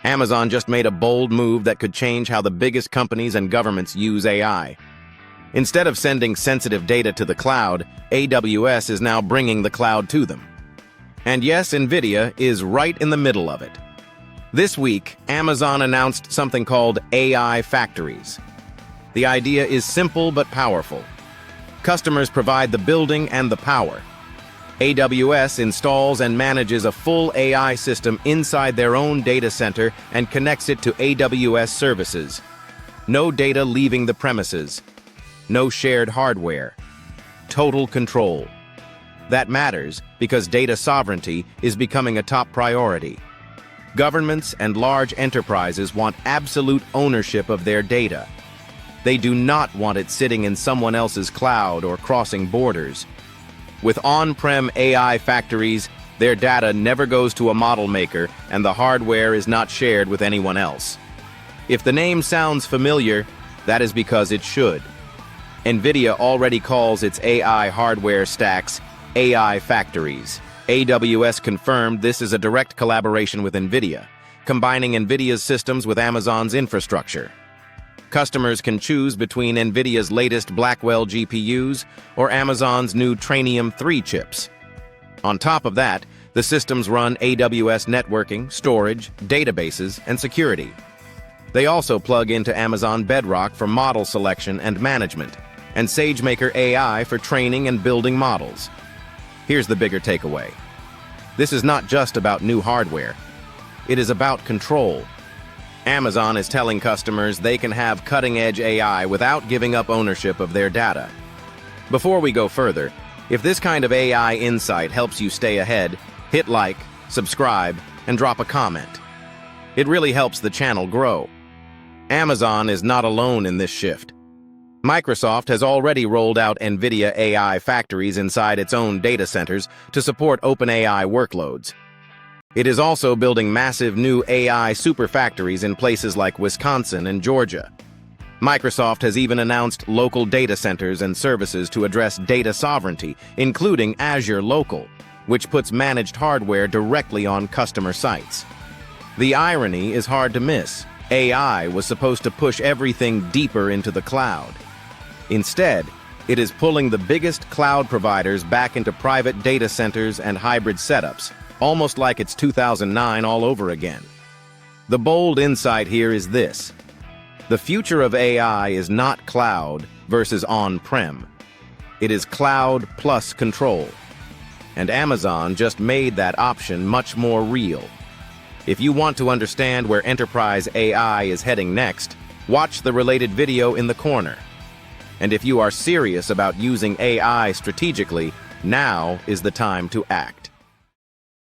Amazon just made a bold move that could change how the biggest companies and governments use AI. Instead of sending sensitive data to the cloud, AWS is now bringing the cloud to them. And yes, Nvidia is right in the middle of it. This week, Amazon announced something called AI factories. The idea is simple but powerful. Customers provide the building and the power. AWS installs and manages a full AI system inside their own data center and connects it to AWS services. No data leaving the premises. No shared hardware. Total control. That matters because data sovereignty is becoming a top priority. Governments and large enterprises want absolute ownership of their data. They do not want it sitting in someone else's cloud or crossing borders. With on-prem AI factories, their data never goes to a model maker and the hardware is not shared with anyone else. If the name sounds familiar, that is because it should. Nvidia already calls its AI hardware stacks AI factories. AWS confirmed this is a direct collaboration with Nvidia, combining Nvidia's systems with Amazon's infrastructure. Customers can choose between Nvidia's latest Blackwell GPUs or Amazon's new Trainium 3 chips. On top of that, the systems run AWS networking, storage, databases, and security. They also plug into Amazon Bedrock for model selection and management, and SageMaker AI for training and building models. Here's the bigger takeaway. This is not just about new hardware. It is about control. Amazon is telling customers they can have cutting-edge AI without giving up ownership of their data. Before we go further, if this kind of AI insight helps you stay ahead, hit like, subscribe, and drop a comment. It really helps the channel grow. Amazon is not alone in this shift. Microsoft has already rolled out Nvidia AI factories inside its own data centers to support OpenAI workloads. It is also building massive new AI superfactories in places like Wisconsin and Georgia. Microsoft has even announced local data centers and services to address data sovereignty, including Azure Local, which puts managed hardware directly on customer sites. The irony is hard to miss. AI was supposed to push everything deeper into the cloud. Instead, it is pulling the biggest cloud providers back into private data centers and hybrid setups, almost like it's 2009 all over again. The bold insight here is this. The future of AI is not cloud versus on-prem. It is cloud plus control. And Amazon just made that option much more real. If you want to understand where enterprise AI is heading next, watch the related video in the corner. And if you are serious about using AI strategically, now is the time to act.